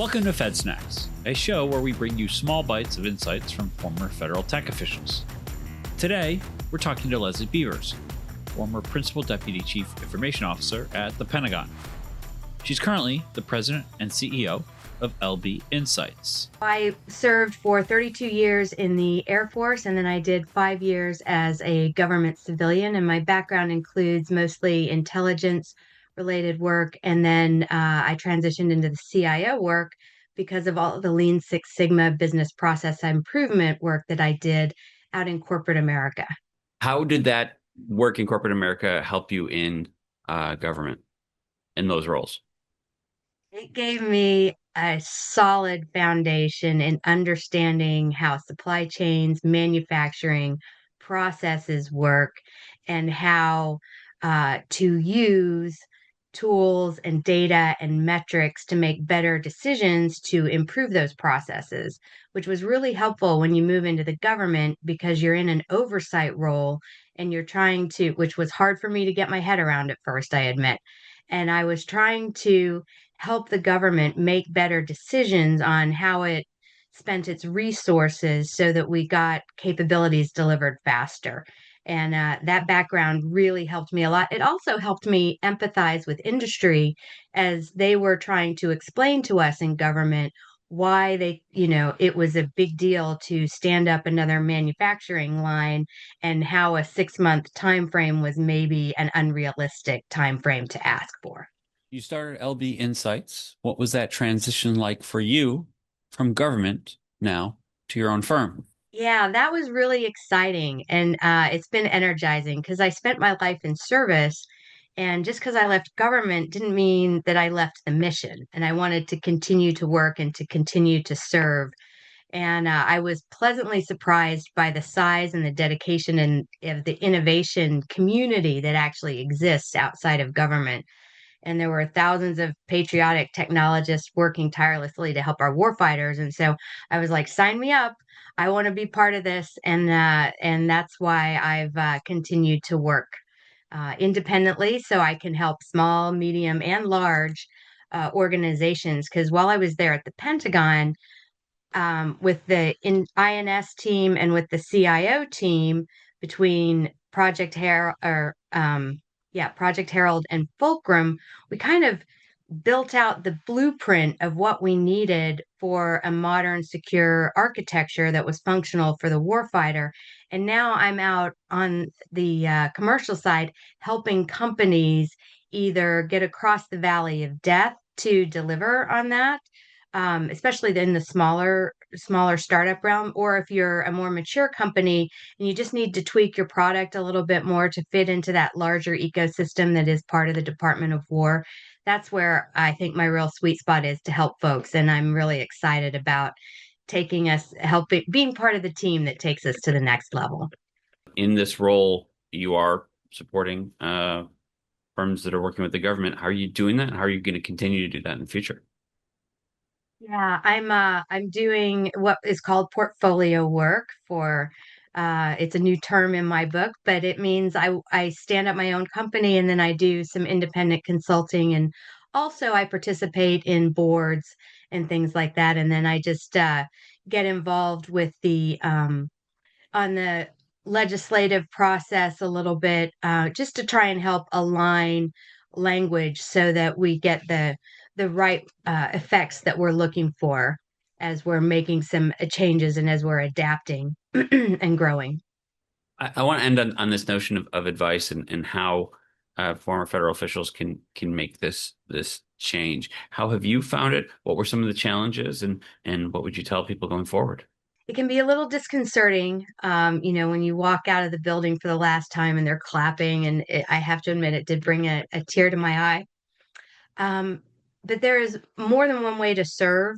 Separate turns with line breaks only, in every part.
Welcome to Fed Snacks, a show where we bring you small bites of insights from former federal tech officials. Today, we're talking to Leslie Beavers, former Principal Deputy Chief Information Officer at the Pentagon. She's currently the President and CEO of LB Insights.
I served for 32 years in the Air Force, and then I did 5 years as a government civilian, and my background includes mostly intelligence-related work, and then I transitioned into the CIO work because of all of the Lean Six Sigma business process improvement work that I did out in corporate America.
How did that work in corporate America help you in government in those roles?
It gave me a solid foundation in understanding how supply chains, manufacturing processes work, and how to use tools and data and metrics to make better decisions to improve those processes, which was really helpful when you move into the government because you're in an oversight role and you're trying to, which was hard for me to get my head around at first, I admit. And I was trying to help the government make better decisions on how it spent its resources so that we got capabilities delivered faster. And that background really helped me a lot. It also helped me empathize with industry as they were trying to explain to us in government why it was a big deal to stand up another manufacturing line and how a 6-month time frame was maybe an unrealistic time frame to ask for.
You started LB Insights. What was that transition like for you from government now to your own firm?
Yeah, that was really exciting. And it's been energizing because I spent my life in service. And just because I left government didn't mean that I left the mission. And I wanted to continue to work and to continue to serve. And I was pleasantly surprised by the size and the dedication and of the innovation community that actually exists outside of government. And there were thousands of patriotic technologists working tirelessly to help our warfighters. And so I was like, sign me up. I want to be part of this. And that's why I've continued to work independently so I can help small, medium, and large organizations. Because while I was there at the Pentagon, with the INS team and with the CIO team between Project Herald and Fulcrum, we kind of built out the blueprint of what we needed for a modern, secure architecture that was functional for the warfighter. And now I'm out on the commercial side helping companies either get across the valley of death to deliver on that, especially in the smaller startup realm, or if you're a more mature company and you just need to tweak your product a little bit more to fit into that larger ecosystem that is part of the Department of War. That's where I think my real sweet spot is to help folks. And I'm really excited about being part of the team that takes us to the next level.
In this role, you are supporting firms that are working with the government. How are you doing that? How are you going to continue to do that in the future?
Yeah, I'm doing what is called portfolio work for it's a new term in my book, but it means I stand up my own company and then I do some independent consulting, and also I participate in boards and things like that. And then I just get involved with the on the legislative process a little bit, just to try and help align language so that we get the right effects that we're looking for as we're making some changes and as we're adapting and growing.
I want to end on this notion of advice and how former federal officials can make this change. How have you found it? What were some of the challenges, and what would you tell people going forward?
It can be a little disconcerting, when you walk out of the building for the last time and they're clapping, and I have to admit it did bring a tear to my eye. But there is more than one way to serve.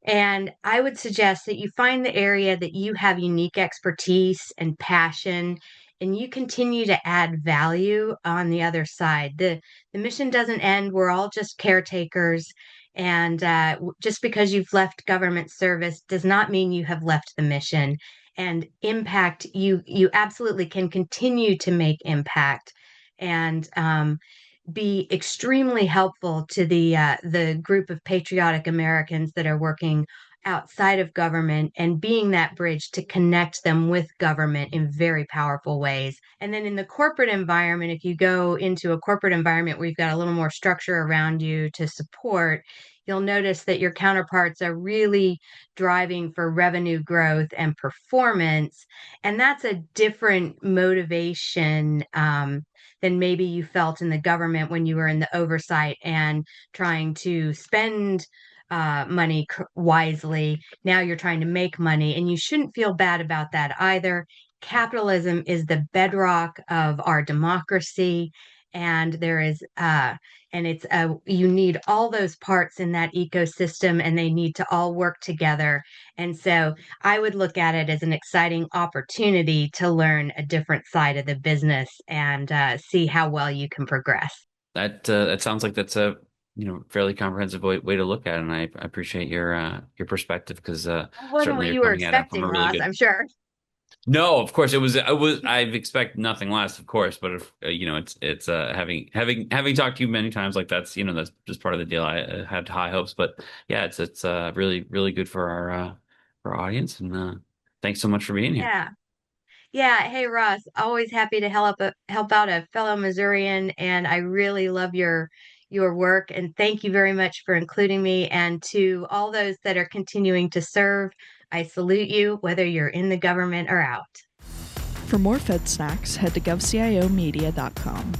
And I would suggest that you find the area that you have unique expertise and passion, and you continue to add value on the other side. The mission doesn't end. We're all just caretakers. And just because you've left government service does not mean you have left the mission. And impact, you absolutely can continue to make impact. And be extremely helpful to the group of patriotic Americans that are working outside of government and being that bridge to connect them with government in very powerful ways. And then in the corporate environment, if you go into a corporate environment where you've got a little more structure around you to support, you'll notice that your counterparts are really driving for revenue growth and performance. And that's a different motivation than maybe you felt in the government when you were in the oversight and trying to spend money wisely. Now you're trying to make money, and you shouldn't feel bad about that either. Capitalism is the bedrock of our democracy, and you need all those parts in that ecosystem, and they need to all work together. And so I would look at it as an exciting opportunity to learn a different side of the business and see how well you can progress.
That sounds like that's a fairly comprehensive way to look at it, and I appreciate your perspective because
It wasn't
certainly
what
you're
you were
coming at it from
expecting,
a really
Ross,
good.
I'm sure.
No, of course it was. I expect nothing less, of course. But if it's having talked to you many times, like that's just part of the deal. I had high hopes, but yeah, it's really really good for our audience, and thanks so much for being here.
Yeah. Yeah. Hey, Ross, always happy to help out a fellow Missourian, and I really love your work. And thank you very much for including me. And to all those that are continuing to serve, I salute you, whether you're in the government or out.
For more Fed snacks, head to govciomedia.com.